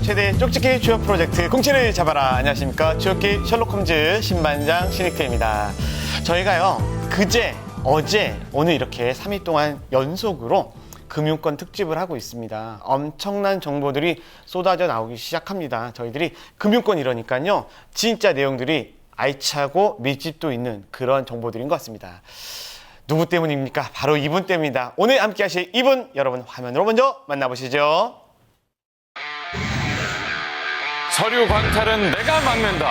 최대 쪽집기 취업 프로젝트 공채를 잡아라. 안녕하십니까. 취업기 셜록 홈즈 신반장 신익태입니다. 저희가요, 그제, 어제, 오늘 이렇게 3일 동안 연속으로 금융권 특집을 하고 있습니다. 엄청난 정보들이 쏟아져 나오기 시작합니다. 저희들이 금융권 이러니까요, 진짜 내용들이 알차고 밀집도 있는 그런 정보들인 것 같습니다. 누구 때문입니까? 바로 이분 때문입니다. 오늘 함께 하실 이분, 여러분 화면으로 먼저 만나보시죠. 서류 광탈은 내가 막는다.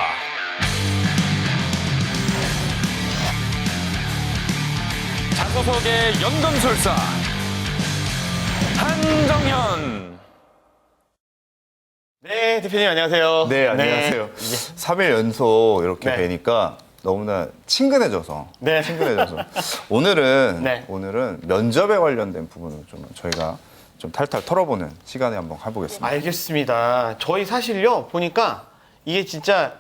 자소석의 연금술사 한정현. 네, 대표님 안녕하세요. 네, 안녕하세요. 3일 연속 이렇게 네. 뵈니까 너무나 친근해져서. 네. 오늘은 면접에 관련된 부분을 좀 저희가 좀 탈탈 털어보는 시간에 한번 해보겠습니다. 알겠습니다. 저희 사실요, 보니까 이게 진짜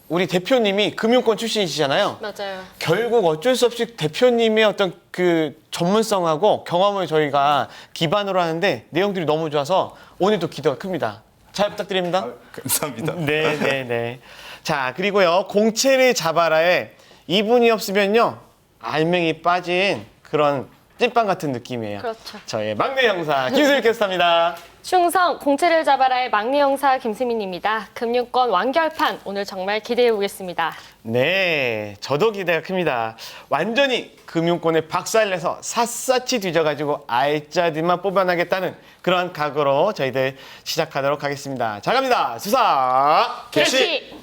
우리 대표님이 금융권 출신이시잖아요. 맞아요. 결국 어쩔 수 없이 대표님의 어떤 그 전문성하고 경험을 저희가 기반으로 하는데 내용들이 너무 좋아서 오늘도 기대가 큽니다. 잘 부탁드립니다. 감사합니다. 네. 자, 그리고요, 공채를 잡아라에 이분이 없으면요, 알맹이 빠진 그런 찐빵 같은 느낌이에요. 그렇죠. 저의 막내 형사 김수일 캐스터입니다. 충성 공채를 잡아라의 막내 형사 김수민입니다. 금융권 완결판 오늘 정말 기대해 보겠습니다. 네, 저도 기대가 큽니다. 완전히 금융권에 박살내서 샅샅이 뒤져가지고 알짜들만 뽑아내겠다는 그런 각오로 저희들 시작하도록 하겠습니다. 자, 갑니다. 수사 개시!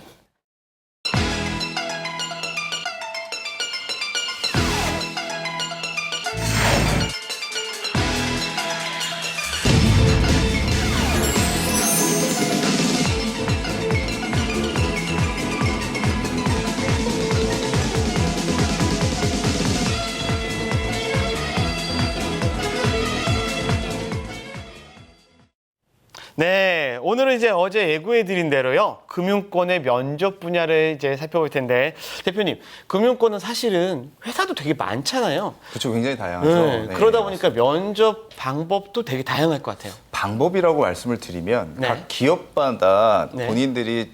네, 오늘은 이제 어제 예고해드린 대로요, 금융권의 면접 분야를 이제 살펴볼 텐데, 대표님, 금융권은 사실은 회사도 되게 많잖아요. 그렇죠. 굉장히 다양하죠. 네, 네, 그러다 보니까 면접 방법도 되게 다양할 것 같아요. 방법이라고 말씀을 드리면 네. 각 기업마다 네. 본인들이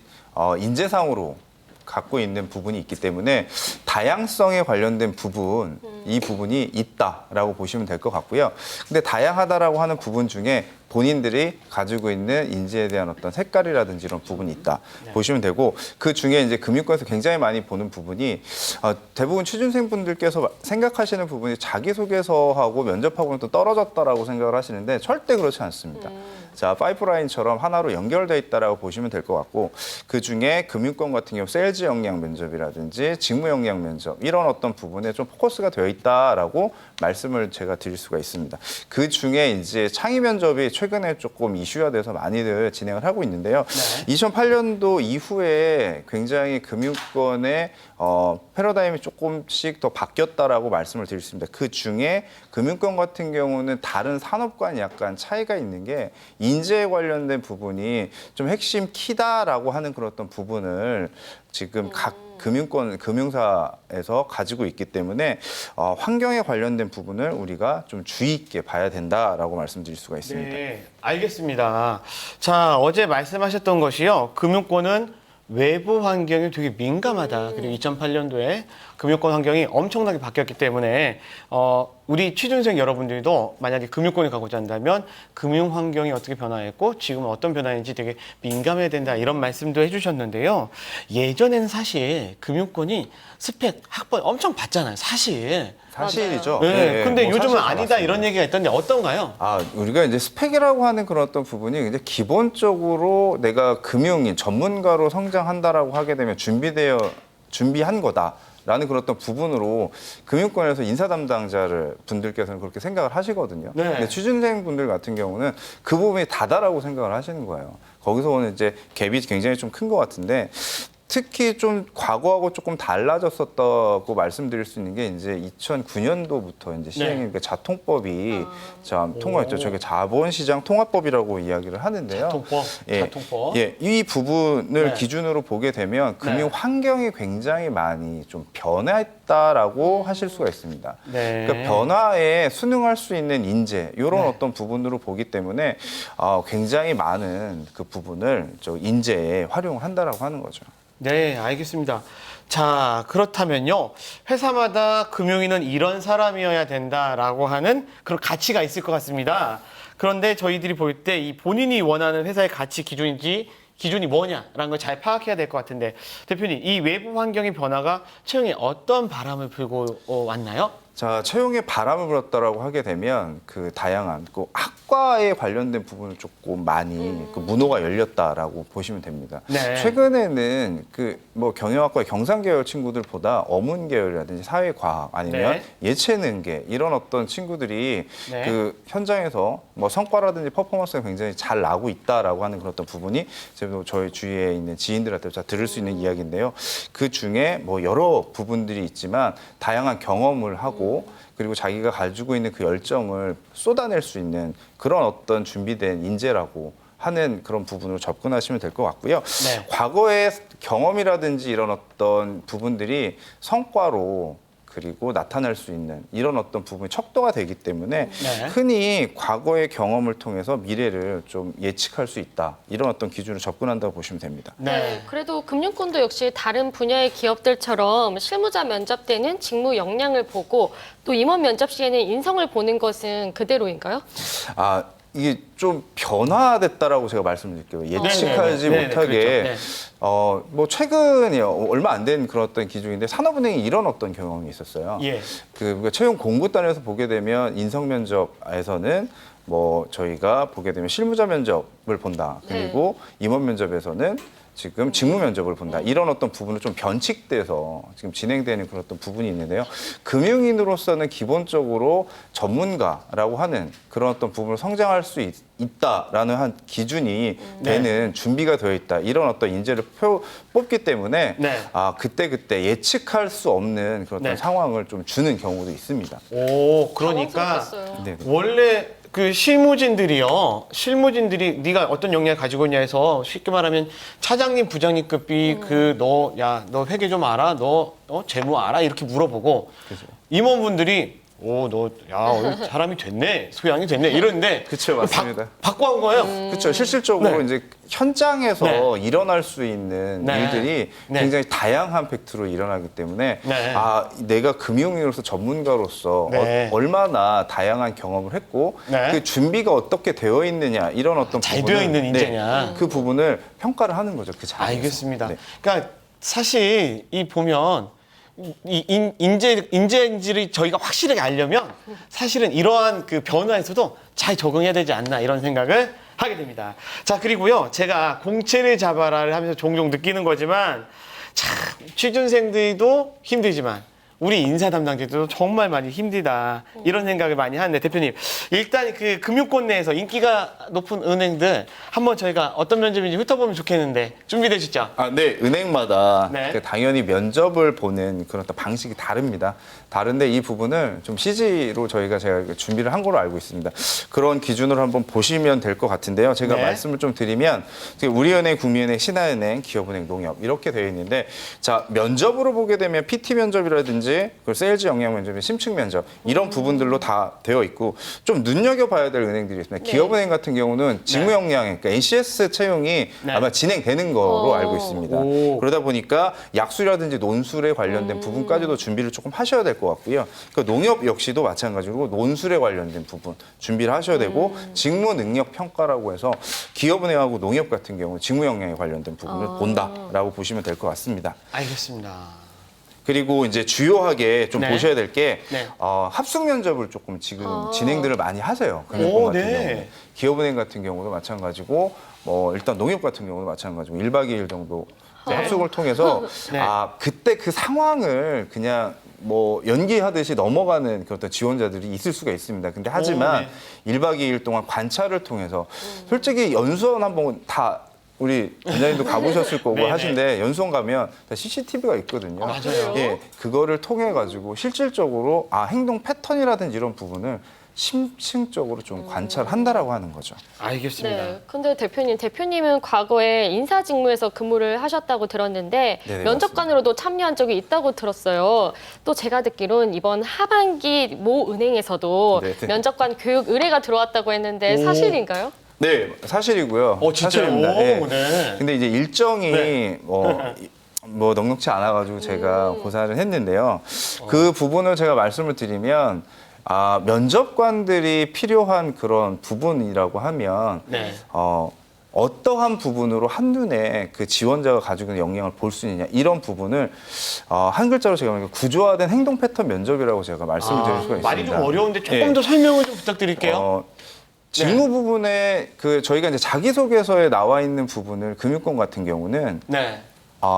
인재상으로 갖고 있는 부분이 있기 때문에 다양성에 관련된 부분, 이 부분이 있다라고 보시면 될 것 같고요. 근데 다양하다라고 하는 부분 중에 본인들이 가지고 있는 인재에 대한 어떤 색깔이라든지 이런 부분이 있다 보시면 되고, 그 중에 이제 금융권에서 굉장히 많이 보는 부분이 대부분 취준생분들께서 생각하시는 부분이 자기소개서하고 면접하고는 또 떨어졌다라고 생각을 하시는데 절대 그렇지 않습니다. 자, 파이프라인처럼 하나로 연결되어 있다라고 보시면 될 것 같고, 그 중에 금융권 같은 경우 세일즈 역량 면접이라든지 직무 역량 면접 이런 어떤 부분에 좀 포커스가 되어 있다라고 말씀을 제가 드릴 수가 있습니다. 그 중에 이제 창의 면접이 최근에 조금 이슈화돼서 많이들 진행을 하고 있는데요. 네. 2008년도 이후에 굉장히 금융권의 패러다임이 조금씩 더 바뀌었다라고 말씀을 드릴 수 있습니다. 그 중에 금융권 같은 경우는 다른 산업과는 약간 차이가 있는 게 인재에 관련된 부분이 좀 핵심 키다라고 하는 그런 어떤 부분을 지금 각 금융사에서 가지고 있기 때문에 환경에 관련된 부분을 우리가 좀 주의 있게 봐야 된다라고 말씀드릴 수가 있습니다. 네, 알겠습니다. 자, 어제 말씀하셨던 것이요, 금융권은 외부 환경이 되게 민감하다. 그리고 2008년도에 금융권 환경이 엄청나게 바뀌었기 때문에 우리 취준생 여러분들도 만약에 금융권에 가고자 한다면 금융 환경이 어떻게 변화했고 지금은 어떤 변화인지 되게 민감해야 된다, 이런 말씀도 해주셨는데요. 예전에는 사실 금융권이 스펙, 학번 엄청 봤잖아요. 사실이죠. 네, 근데 뭐 요즘은 사실 다 아니다, 맞습니다. 이런 얘기가 있던데 어떤가요? 우리가 이제 스펙이라고 하는 그런 어떤 부분이 이제 기본적으로 내가 금융인 전문가로 성장한다라고 하게 되면 준비한 거다라는 그런 어떤 부분으로 금융권에서 인사 담당자를 분들께서는 그렇게 생각을 하시거든요. 네. 근데 취준생 분들 같은 경우는 그 부분이 다다라고 생각을 하시는 거예요. 거기서 오는 이제 갭이 굉장히 좀 큰 것 같은데, 특히 좀 과거하고 조금 달라졌었다고 말씀드릴 수 있는 게 이제 2009년도부터 이제 시행인 그 자통법이 참 통과했죠. 저게 자본시장 통합법이라고 이야기를 하는데요. 자통법, 예, 자통법. 예, 이 부분을 네. 기준으로 보게 되면 금융 네. 환경이 굉장히 많이 좀 변화했다라고 하실 수가 있습니다. 네. 그러니까 변화에 순응할 수 있는 인재 이런 네. 어떤 부분으로 보기 때문에 굉장히 많은 그 부분을 저 인재에 활용을 한다라고 하는 거죠. 네, 알겠습니다. 자, 그렇다면요. 회사마다 금융인은 이런 사람이어야 된다라고 하는 그런 가치가 있을 것 같습니다. 그런데 저희들이 볼 때 이 본인이 원하는 회사의 가치 기준이 뭐냐라는 걸 잘 파악해야 될 것 같은데 대표님, 이 외부 환경의 변화가 채용에 어떤 바람을 불고 왔나요? 자, 채용에 바람을 불었다라고 하게 되면 그 다양한 그 학과에 관련된 부분을 조금 많이 그 문호가 열렸다라고 보시면 됩니다. 네. 최근에는 그 뭐 경영학과의 경상계열 친구들보다 어문계열이라든지 사회과학 아니면 네. 예체능계 이런 어떤 친구들이 네. 그 현장에서 뭐 성과라든지 퍼포먼스가 굉장히 잘 나고 있다라고 하는 그런 어떤 부분이 제가 저희 주위에 있는 지인들한테 다 들을 수 있는 이야기인데요. 그 중에 뭐 여러 부분들이 있지만 다양한 경험을 하고 그리고 자기가 가지고 있는 그 열정을 쏟아낼 수 있는 그런 어떤 준비된 인재라고 하는 그런 부분으로 접근하시면 될 것 같고요. 네. 과거의 경험이라든지 이런 어떤 부분들이 성과로 그리고 나타날 수 있는 이런 어떤 부분이 척도가 되기 때문에 네. 흔히 과거의 경험을 통해서 미래를 좀 예측할 수 있다. 이런 어떤 기준으로 접근한다고 보시면 됩니다. 네. 그래도 금융권도 역시 다른 분야의 기업들처럼 실무자 면접 때는 직무 역량을 보고 또 임원 면접 시에는 인성을 보는 것은 그대로인가요? 아, 이게 좀 변화됐다라고 제가 말씀드릴게요. 예측하지 네네. 못하게 그렇죠. 네. 뭐 최근이요 얼마 안 된 그런 어떤 기준인데 산업은행이 이런 어떤 경험이 있었어요. 예. 그 채용 공고단에서 보게 되면 인성 면접에서는 뭐 저희가 보게 되면 실무자 면접을 본다. 그리고 임원 면접에서는 지금 직무 면접을 본다. 이런 어떤 부분을 좀 변칙돼서 지금 진행되는 그런 어떤 부분이 있는데요. 금융인으로서는 기본적으로 전문가라고 하는 그런 어떤 부분을 성장할 수 있다라는 한 기준이 되는 준비가 되어 있다. 이런 어떤 인재를 뽑기 때문에 네. 그때 예측할 수 없는 그런 어떤 네. 상황을 좀 주는 경우도 있습니다. 오, 그러니까 당황스럽겠어요. 네. 원래 그 실무진들이 네가 어떤 역량을 가지고 있냐 해서 쉽게 말하면 차장님, 부장님급이 너 회계 좀 알아? 너 재무 알아? 이렇게 물어보고 임원분들이 사람이 됐네, 소양이 됐네 이러는데 그쵸, 맞습니다. 바꿔 온 거예요. 그렇죠. 실질적으로 네. 이제 현장에서 네. 일어날 수 있는 네. 일들이 네. 굉장히 다양한 팩트로 일어나기 때문에 네. 내가 금융인으로서 전문가로서 네. 얼마나 다양한 경험을 했고 네. 그 준비가 어떻게 되어 있느냐 이런 어떤 잘 부분을, 되어 있는 인재냐. 그 부분을 평가를 하는 거죠. 그 자리에서. 알겠습니다. 네. 그러니까 사실 이 보면 인재인지를 저희가 확실하게 알려면 사실은 이러한 그 변화에서도 잘 적응해야 되지 않나 이런 생각을 하게 됩니다. 자, 그리고요, 제가 공채를 잡아라를 하면서 종종 느끼는 거지만 참 취준생들도 힘들지만 우리 인사 담당자들도 정말 많이 힘들다 이런 생각을 많이 하는데 대표님, 일단 그 금융권 내에서 인기가 높은 은행들 한번 저희가 어떤 면접인지 훑어보면 좋겠는데 준비되셨죠? 네, 은행마다 네. 그 당연히 면접을 보는 그런 어떤 방식이 다릅니다. 다른데 이 부분을 좀 CG로 제가 준비를 한 걸로 알고 있습니다. 그런 기준으로 한번 보시면 될 것 같은데요. 제가 네. 말씀을 좀 드리면 우리은행, 국민은행, 신한은행, 기업은행, 농협 이렇게 되어 있는데 자, 면접으로 보게 되면 PT 면접이라든지 그리고 세일즈 역량 면접, 심층 면접 이런 부분들로 다 되어 있고 좀 눈여겨봐야 될 은행들이 있습니다. 네. 기업은행 같은 경우는 직무 역량, 그러니까 NCS 채용이 네. 아마 진행되는 거로 알고 있습니다. 오. 그러다 보니까 약술이라든지 논술에 관련된 부분까지도 준비를 조금 하셔야 될 것 같고요. 그 농협 역시도 마찬가지로 논술에 관련된 부분 준비를 하셔야 되고 직무 능력 평가라고 해서 기업은행하고 농협 같은 경우 직무 역량에 관련된 부분을 본다라고 보시면 될 것 같습니다. 알겠습니다. 그리고 이제 주요하게 좀 네. 보셔야 될 게 네. 합숙 면접을 조금 지금 진행들을 많이 하세요. 오, 금융권 같은 네. 경우는. 기업은행 같은 경우도 마찬가지고 일단 농협 같은 경우도 마찬가지고 1박 2일 정도 합숙을 통해서 네. 그때 그 상황을 그냥 연기하듯이 넘어가는 그런 어떤 지원자들이 있을 수가 있습니다. 근데 하지만 오, 네. 1박 2일 동안 관찰을 통해서 솔직히 연수원 한번 다 우리 원장님도 가보셨을 거고 네네. 하신데 연수원 가면 다 CCTV가 있거든요. 맞아요. 예, 그거를 통해 가지고 실질적으로 행동 패턴이라든지 이런 부분을 심층적으로 좀 관찰한다라고 하는 거죠. 알겠습니다. 네. 근데 대표님은 과거에 인사직무에서 근무를 하셨다고 들었는데 네네, 면접관으로도 참여한 적이 있다고 들었어요. 또 제가 듣기로는 이번 하반기 모 은행에서도 네네. 면접관 교육 의뢰가 들어왔다고 했는데 오. 사실인가요? 네, 사실이고요. 진짜요? 사실입니다. 오, 예. 네. 근데 이제 일정이 네. 뭐 넉넉치 않아가지고 제가 고사를 했는데요. 그 부분을 제가 말씀을 드리면 면접관들이 필요한 그런 부분이라고 하면 네. 어떠한 부분으로 한눈에 그 지원자가 가지고 있는 역량을 볼 수 있느냐 이런 부분을 한 글자로 제가 말하면 구조화된 행동 패턴 면접이라고 제가 말씀을 드릴 수가 있습니다. 말이 좀 어려운데 조금 예. 더 설명을 좀 부탁드릴게요. 직무 부분에 저희가 이제 자기소개서에 나와 있는 부분을 금융권 같은 경우는 네.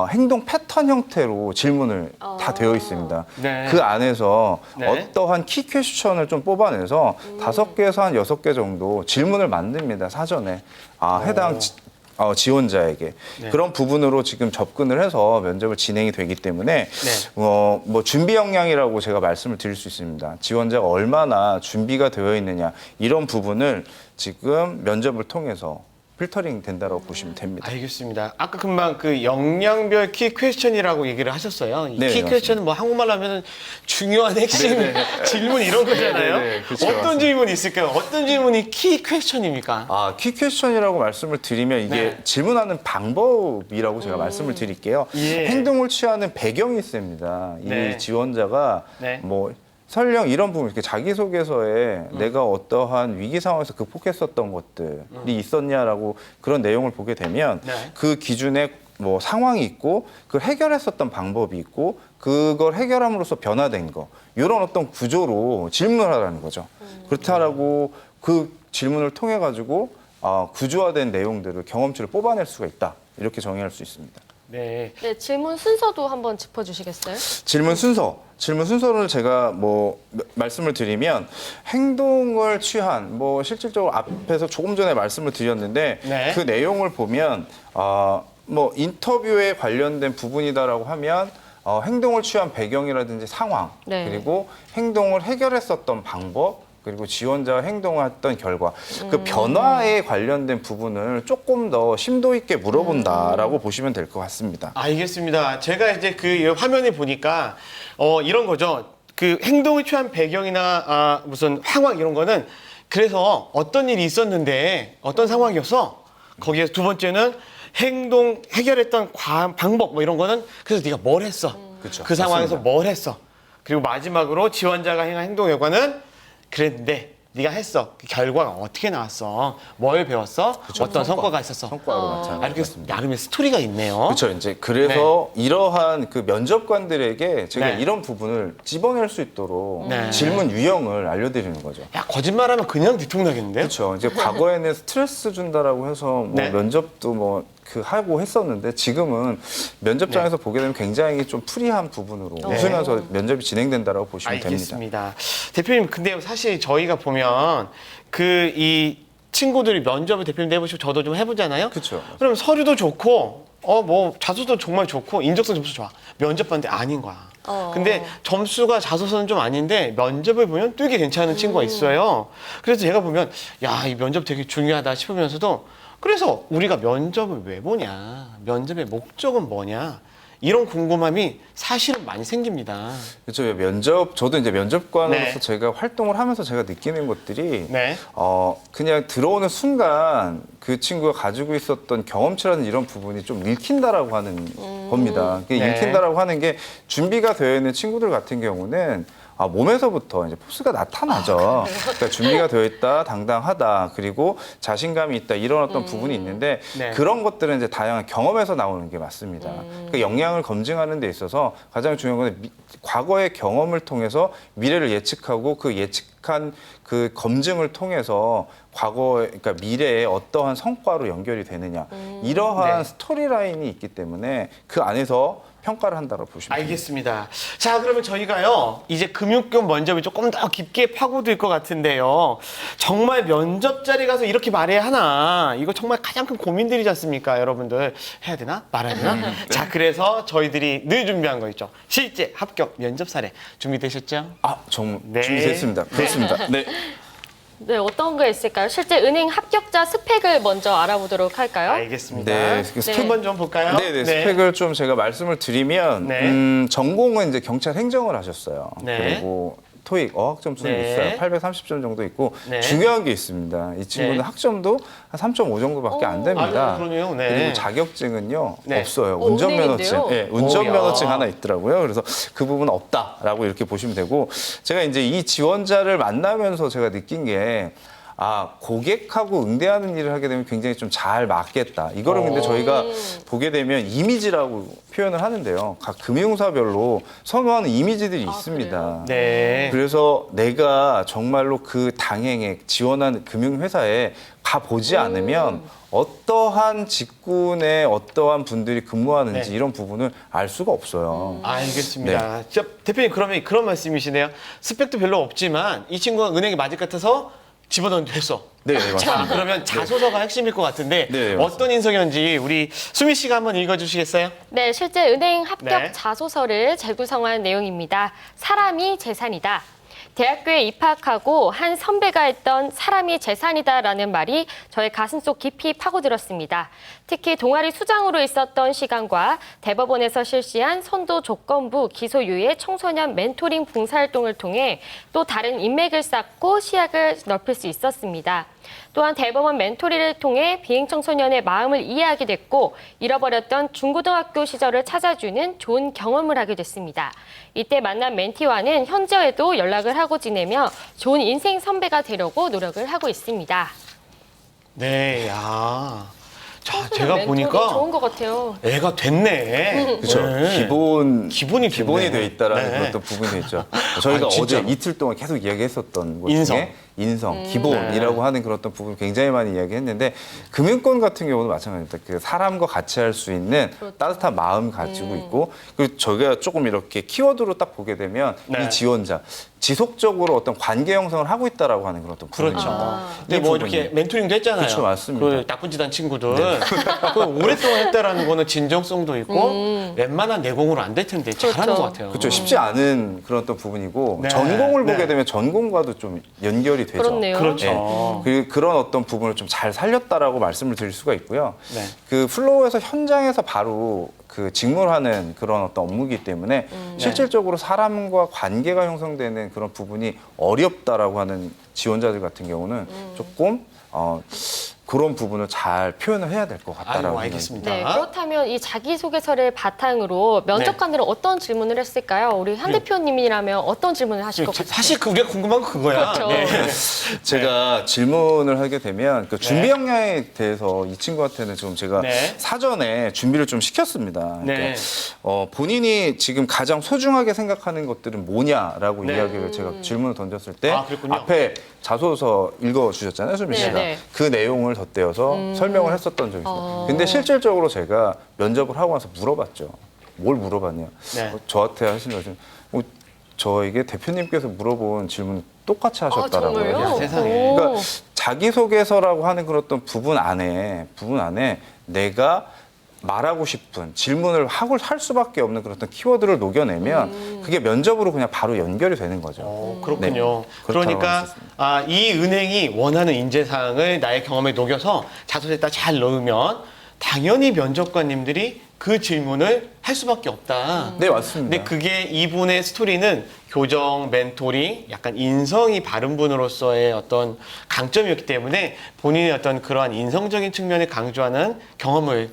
행동 패턴 형태로 질문을 다 되어 있습니다. 네. 그 안에서 네. 어떠한 키 퀘스천을 좀 뽑아내서 5개에서 한 6개 정도 질문을 만듭니다. 사전에 해당 지원자에게 네. 그런 부분으로 지금 접근을 해서 면접을 진행이 되기 때문에 네. 뭐 준비 역량이라고 제가 말씀을 드릴 수 있습니다. 지원자가 얼마나 준비가 되어 있느냐 이런 부분을 지금 면접을 통해서 필터링 된다고 보시면 됩니다. 알겠습니다. 아까 금방 그 역량별 키 퀘스천이라고 얘기를 하셨어요. 이 네, 키 맞습니다. 퀘스천은 뭐 한국말로 하면 중요한 핵심 질문 이런 거잖아요. 네, 그렇죠, 어떤 맞습니다. 질문이 있을까요? 어떤 질문이 키 퀘스천입니까? 키 퀘스천이라고 말씀을 드리면 이게 네. 질문하는 방법이라고 제가 말씀을 드릴게요. 예. 행동을 취하는 배경이 있습니다. 네. 이 지원자가 네. 뭐 설령 이런 부분, 이렇게 자기소개서에 내가 어떠한 위기 상황에서 극복했었던 것들이 있었냐라고 그런 내용을 보게 되면 네. 그 기준에 뭐 상황이 있고 그걸 해결했었던 방법이 있고 그걸 해결함으로써 변화된 거 이런 어떤 구조로 질문을 하라는 거죠. 그렇다라고 그 질문을 통해 가지고 구조화된 내용들을 경험치를 뽑아낼 수가 있다 이렇게 정의할 수 있습니다. 네. 네, 질문 순서도 한번 짚어주시겠어요? 질문 순서를 제가 뭐 말씀을 드리면 행동을 취한 뭐 실질적으로 앞에서 조금 전에 말씀을 드렸는데 네. 그 내용을 보면 뭐 인터뷰에 관련된 부분이다라고 하면 행동을 취한 배경이라든지 상황 네. 그리고 행동을 해결했었던 방법 그리고 지원자가 행동했던 결과 그 변화에 관련된 부분을 조금 더 심도 있게 물어본다라고 보시면 될 것 같습니다. 알겠습니다. 제가 이제 그 화면에 보니까 이런 거죠. 그 행동을 취한 배경이나 무슨 상황 이런 거는 그래서 어떤 일이 있었는데 어떤 상황이었어? 거기에 두 번째는 행동 해결했던 방법 뭐 이런 거는 그래서 네가 뭘 했어? 그쵸, 그 상황에서 맞습니다. 뭘 했어? 그리고 마지막으로 지원자가 행한 행동 결과는 그랬는데 네가 했어. 그 결과가 어떻게 나왔어? 뭘 배웠어? 어떤 성과가 있었어? 성과로 나타나는 이렇게 것 같습니다. 나름의 스토리가 있네요. 그렇죠. 이제 그래서 이러한 그 면접관들에게 제가 네. 이런 부분을 집어낼 수 있도록 네. 질문 유형을 알려드리는 거죠. 야, 거짓말하면 그냥 뒤통나겠는데요? 그렇죠. 이제 과거에는 스트레스 준다라고 해서 뭐 네. 면접도 뭐 하고 했었는데 지금은 면접장에서 보게 되면 굉장히 좀 프리한 부분으로 웃으면서 면접이 진행된다라고 보시면 됩니다. 알겠습니다. 대표님, 근데 사실 저희가 보면 그 이 친구들이 면접을 대표님도 해보시고 저도 좀 해보잖아요. 그쵸. 그럼 서류도 좋고, 뭐 자소도 정말 좋고, 인적성 점수 좋아. 면접 봤는데 아닌 거야. 근데 점수가 자소서는 좀 아닌데 면접을 보면 되게 괜찮은 친구가 있어요. 그래서 제가 보면 야, 이 면접 되게 중요하다 싶으면서도 그래서 우리가 면접을 왜 보냐? 면접의 목적은 뭐냐? 이런 궁금함이 사실은 많이 생깁니다. 그렇죠. 저도 이제 면접관으로서 네. 제가 활동을 하면서 제가 느끼는 것들이 네. 그냥 들어오는 순간 그 친구가 가지고 있었던 경험치라는 이런 부분이 좀 읽힌다라고 하는 겁니다. 네. 읽힌다라고 하는 게 준비가 되어 있는 친구들 같은 경우는 몸에서부터 이제 포스가 나타나죠. 그러니까 준비가 되어 있다, 당당하다, 그리고 자신감이 있다 이런 어떤 부분이 있는데 네. 그런 것들은 이제 다양한 경험에서 나오는 게 맞습니다. 그 역량을 검증하는 데 있어서 가장 중요한 건 과거의 경험을 통해서 미래를 예측하고 그 예측한 그 검증을 통해서 그러니까 미래에 어떠한 성과로 연결이 되느냐 이러한 네. 스토리라인이 있기 때문에 그 안에서 평가를 한다고 보시면 됩니다. 알겠습니다. 자, 그러면 저희가요, 이제 금융권 면접이 조금 더 깊게 파고들 것 같은데요. 정말 면접 자리 가서 이렇게 말해야 하나? 이거 정말 가장 큰 고민들이지 않습니까, 여러분들? 해야 되나? 말아야 되나? 자, 그래서 저희들이 늘 준비한 거 있죠. 실제 합격 면접 사례 준비되셨죠? 정말 네. 준비됐습니다. 그렇습니다. 네. 네, 어떤 게 있을까요? 실제 은행 합격자 스펙을 먼저 알아보도록 할까요? 알겠습니다. 네, 스펙 먼저 한번 볼까요? 네, 스펙을 좀 제가 말씀을 드리면 네. 전공은 이제 경찰 행정을 하셨어요. 네. 그리고 토익 어학 점수는 네. 있어요. 830점 정도 있고 네. 중요한 게 있습니다. 이 친구는 네. 학점도 한 3.5 정도밖에 안 됩니다. 아, 그러네요. 네. 그리고 자격증은요 네. 없어요. 오, 운전면허증, 은행인데요? 네, 운전면허증 오, 야. 하나 있더라고요. 그래서 그 부분은 없다라고 이렇게 보시면 되고 제가 이제 이 지원자를 만나면서 제가 느낀 게. 고객하고 응대하는 일을 하게 되면 굉장히 좀 잘 맞겠다. 이거를 근데 저희가 보게 되면 이미지라고 표현을 하는데요. 각 금융사별로 선호하는 이미지들이 있습니다. 네. 그래서 내가 정말로 그 당행에 지원한 금융회사에 가보지 않으면 어떠한 직군에 어떠한 분들이 근무하는지 네. 이런 부분을 알 수가 없어요. 알겠습니다. 저, 대표님, 그러면 그런 말씀이시네요. 스펙도 별로 없지만 이 친구가 은행에 맞을 것 같아서 집어넣으면 됐어. 네, 자, 맞습니다. 그러면 자소서가 핵심일 것 같은데 네, 어떤 인성이었는지 우리 수미 씨가 한번 읽어주시겠어요? 네, 실제 은행 합격 네. 자소서를 재구성한 내용입니다. 사람이 재산이다. 대학교에 입학하고 한 선배가 했던 사람이 재산이다라는 말이 저의 가슴속 깊이 파고들었습니다. 특히 동아리 수장으로 있었던 시간과 대법원에서 실시한 선도 조건부 기소유예 청소년 멘토링 봉사활동을 통해 또 다른 인맥을 쌓고 시야를 넓힐 수 있었습니다. 또한 대법원 멘토리를 통해 비행 청소년의 마음을 이해하게 됐고 잃어버렸던 중고등학교 시절을 찾아주는 좋은 경험을 하게 됐습니다. 이때 만난 멘티와는 현재에도 연락을 하고 지내며 좋은 인생 선배가 되려고 노력을 하고 있습니다. 네, 야. 자, 청소년 제가 멘토링 보니까 좋은 것 같아요. 애가 됐네. 그렇죠. 네. 기본이 됐네. 돼 있다라는 네. 그런 어떤 부분이 있죠. 저희가 아, 진짜. 어제 이틀 동안 계속 이야기했었던 것 인성. 중에 인성, 기본이라고 하는 그런 어떤 부분 굉장히 많이 이야기했는데 금융권 같은 경우는 마찬가지입니다. 그 사람과 같이 할 수 있는 따뜻한 마음 가지고 있고 그리고 저희가 조금 이렇게 키워드로 딱 보게 되면 네. 이 지원자 지속적으로 어떤 관계 형성을 하고 있다라고 하는 그런 어떤 부분이 그렇죠. 있습니다. 근데 이 뭐 부분이. 이렇게 멘토링도 했잖아요. 그렇죠, 맞습니다. 그 나쁜 짓 한 친구들. 그 오랫동안 했다라는 거는 진정성도 있고 웬만한 내공으로 안 될 텐데 잘하는 그렇죠. 것 같아요. 그렇죠. 쉽지 않은 그런 어떤 부분이고 네. 전공을 네. 보게 되면 전공과도 좀 연결이 되죠. 그렇네요. 그렇죠. 그런 어떤 부분을 좀 잘 살렸다라고 말씀을 드릴 수가 있고요. 네. 그 플로우에서 현장에서 바로 그 직무하는 그런 어떤 업무이기 때문에 실질적으로 사람과 관계가 형성되는 그런 부분이 어렵다라고 하는 지원자들 같은 경우는 조금 그런 부분을 잘 표현을 해야 될 것 같다라고. 아이고, 알겠습니다. 네, 그렇다면 이 자기소개서를 바탕으로 면접관들은 어떤 질문을 했을까요? 우리 한 대표님이라면 어떤 질문을 하실 것 같아요? 사실 우리가 궁금한 건 그거야. 그렇죠. 네. 제가 질문을 하게 되면 그 준비 네. 역량에 대해서 이 친구한테는 좀 제가 네. 사전에 준비를 좀 시켰습니다. 네. 그러니까 본인이 지금 가장 소중하게 생각하는 것들은 뭐냐라고 네. 이야기를 제가 질문을 던졌을 때 아, 그랬군요. 앞에 자소서 읽어주셨잖아요, 수미 네, 씨가. 네. 그 내용을 덧대어서 설명을 했었던 적이 있어요. 어. 근데 실질적으로 제가 면접을 하고 나서 물어봤죠. 뭘 물어봤냐? 네. 저한테 하시는 거죠. 저에게 대표님께서 물어본 질문 똑같이 하셨다라고요. 정말요? 야, 세상에. 오. 그러니까 자기소개서라고 하는 그런 어떤 부분 안에 내가 말하고 싶은 질문을 할 수밖에 없는 그런 어떤 키워드를 녹여내면 그게 면접으로 그냥 바로 연결이 되는 거죠. 그렇군요. 네, 그렇다고 그러니까 할수 있습니다. 이 은행이 원하는 인재사항을 나의 경험에 녹여서 자소서에다 잘 넣으면 당연히 면접관님들이 그 질문을 할 수밖에 없다. 네, 맞습니다. 근데 그게 이분의 스토리는 교정, 멘토링, 약간 인성이 바른 분으로서의 어떤 강점이었기 때문에 본인의 어떤 그러한 인성적인 측면을 강조하는 경험을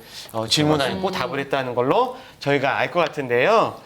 질문하고 답을 했다는 걸로 저희가 알 것 같은데요.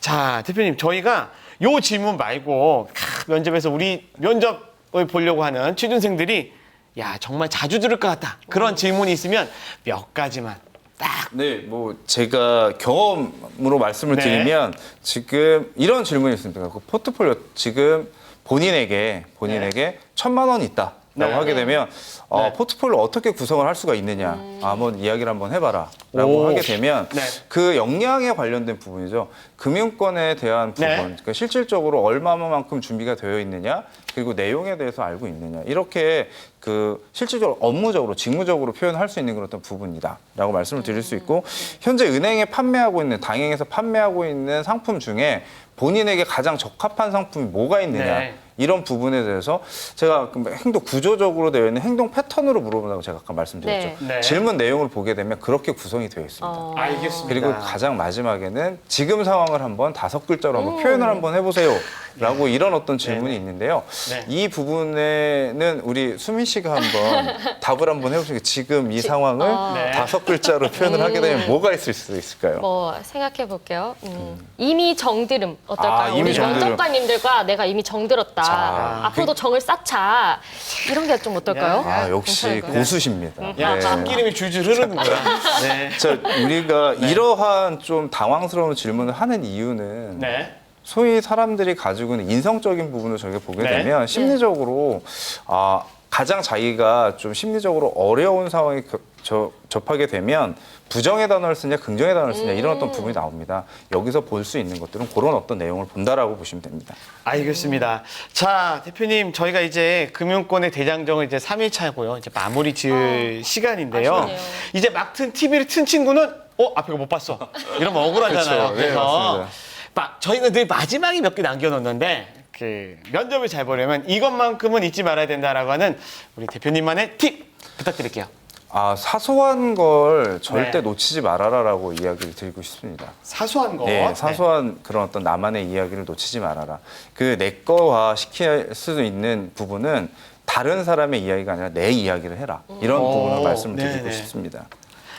자, 대표님, 저희가 요 질문 말고 면접에서 우리 면접을 보려고 하는 취준생들이 야, 정말 자주 들을 것 같다. 그런 질문이 있으면 몇 가지만 딱. 네, 뭐 제가 경험으로 말씀을 네. 드리면 지금 이런 질문이 있습니다. 그 포트폴리오 지금 본인에게 1,000만 원이 있다. 네. 하게 되면 네. 포트폴리오 어떻게 구성을 할 수가 있느냐 한번 이야기를 한번 해봐라 오. 라고 하게 되면 네. 그 역량에 관련된 부분이죠. 금융권에 대한 부분, 네. 그러니까 실질적으로 얼마만큼 준비가 되어 있느냐, 그리고 내용에 대해서 알고 있느냐, 이렇게 그 실질적으로 업무적으로 직무적으로 표현할 수 있는 그런 어떤 부분이다라고 말씀을 드릴 수 있고, 현재 은행에 판매하고 있는, 당행에서 판매하고 있는 상품 중에 본인에게 가장 적합한 상품이 뭐가 있느냐. 네. 이런 부분에 대해서 제가 행동 구조적으로 되어 있는 행동 패턴으로 물어본다고 제가 아까 말씀드렸죠. 네. 네. 질문 내용을 보게 되면 그렇게 구성이 되어 있습니다. 알겠습니다. 그리고 가장 마지막에는 지금 상황을 한번 5글자로 한번 표현을 한번 해보세요. 라고 이런 어떤 질문이 네네. 있는데요. 네. 이 부분에는 우리 수민 씨가 한번 답을 한번 해보시고 지금 이 상황을 네. 5글자로 표현을 하게 되면 뭐가 있을 수 있을까요? 뭐 생각해 볼게요. 이미 정들음 어떨까요? 이미 우리 정들음. 면접관님들과 내가 이미 정들었다. 자, 앞으로도 정을 쌓자. 이런 게 좀 어떨까요? 아, 역시 괜찮을까요? 고수십니다. 야, 네. 참기름이 줄줄 흐르는구나. 네. 자, 우리가 이러한 좀 당황스러운 질문을 하는 이유는 네. 소위 사람들이 가지고 있는 인성적인 부분을 저희가 보게 네. 되면 심리적으로 가장 자기가 좀 심리적으로 어려운 상황에 접하게 되면 부정의 단어를 쓰냐 긍정의 단어를 쓰냐 이런 어떤 부분이 나옵니다. 여기서 볼 수 있는 것들은 그런 어떤 내용을 본다라고 보시면 됩니다. 알겠습니다. 자, 대표님, 저희가 이제 금융권의 대장정을 이제 3일차고요. 이제 마무리 지을 시간인데요. 아쉽네요. 이제 막 TV를 튼 친구는 앞에 거 못 봤어. 이러면 억울하잖아요. 그렇죠. 네, 그래서 맞습니다. 저희는 늘 마지막에 몇 개 남겨놓는데 그 면접을 잘 보려면 이것만큼은 잊지 말아야 된다라고 하는 우리 대표님만의 팁 부탁드릴게요. 사소한 걸 절대 네. 놓치지 말아라라고 이야기를 드리고 싶습니다. 사소한 거. 네, 사소한 그런 어떤 나만의 이야기를 놓치지 말아라. 그 내 거화 시킬 수 있는 부분은 다른 사람의 이야기가 아니라 내 이야기를 해라. 이런 부분을 말씀을 드리고 네네. 싶습니다.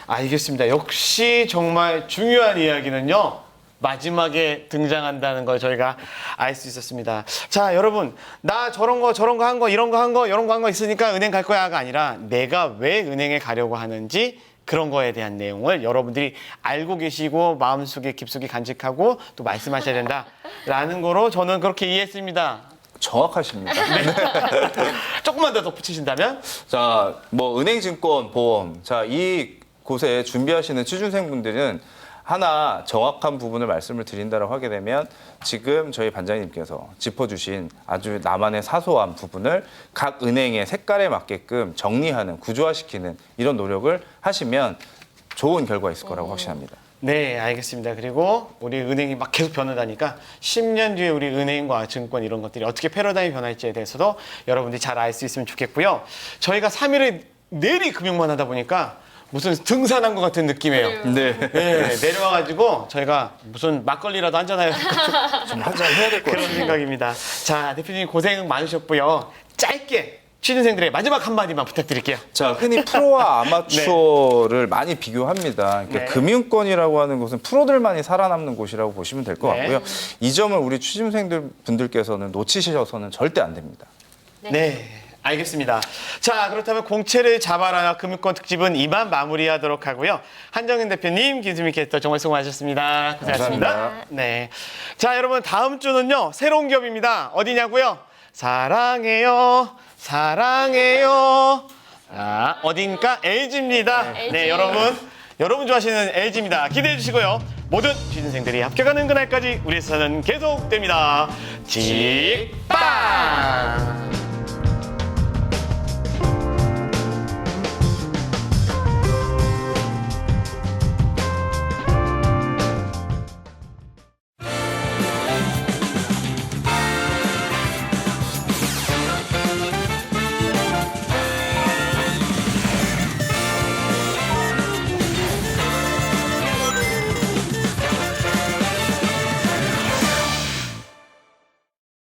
알겠습니다. 역시 정말 중요한 이야기는요. 마지막에 등장한다는 걸 저희가 알 수 있었습니다. 자, 여러분, 나 저런 거 한 거, 이런 거 한 거, 이런 거 한 거 있으니까 은행 갈 거야가 아니라 내가 왜 은행에 가려고 하는지 그런 거에 대한 내용을 여러분들이 알고 계시고 마음속에 깊숙이 간직하고 또 말씀하셔야 된다라는 거로 저는 그렇게 이해했습니다. 정확하십니다. 조금만 더 덧붙이신다면? 자, 뭐 은행증권, 보험, 자, 이 곳에 준비하시는 취준생분들은 하나 정확한 부분을 말씀을 드린다고 하게 되면 지금 저희 반장님께서 짚어주신 아주 나만의 사소한 부분을 각 은행의 색깔에 맞게끔 정리하는, 구조화시키는 이런 노력을 하시면 좋은 결과 있을 거라고 확신합니다. 네, 알겠습니다. 그리고 우리 은행이 막 계속 변하다니까 10년 뒤에 우리 은행과 증권 이런 것들이 어떻게 패러다임이 변할지에 대해서도 여러분들이 잘 알 수 있으면 좋겠고요. 저희가 3일을 내리 금융만 하다 보니까 무슨 등산한 것 같은 느낌이에요. 네. 네, 내려와가지고 저희가 무슨 막걸리라도 한잔해야 좀 한잔 해야 될 것 그런 같습니다. 생각입니다. 자, 대표님 고생 많으셨고요. 짧게 취준생들의 마지막 한마디만 부탁드릴게요. 자, 흔히 프로와 아마추어를 많이 비교합니다. 그러니까 네. 금융권이라고 하는 곳은 프로들만이 살아남는 곳이라고 보시면 될 것 네. 같고요. 이 점을 우리 취준생들 분들께서는 놓치셔서는 절대 안 됩니다. 네, 알겠습니다. 자, 그렇다면 공채를 잡아라 금융권 특집은 이만 마무리하도록 하고요. 한정현 대표님, 김수민 캐스터 정말 수고 많으셨습니다. 고생하셨습니다. 감사합니다. 네. 자, 여러분 다음 주는요 새로운 기업입니다. 어디냐고요? 사랑해요, 사랑해요. 아, 어딘가 LG입니다. LG. 네, 여러분 좋아하시는 LG입니다. 기대해 주시고요. 모든 취준생들이 합격하는 그날까지 우리 회사는 계속됩니다. 직방!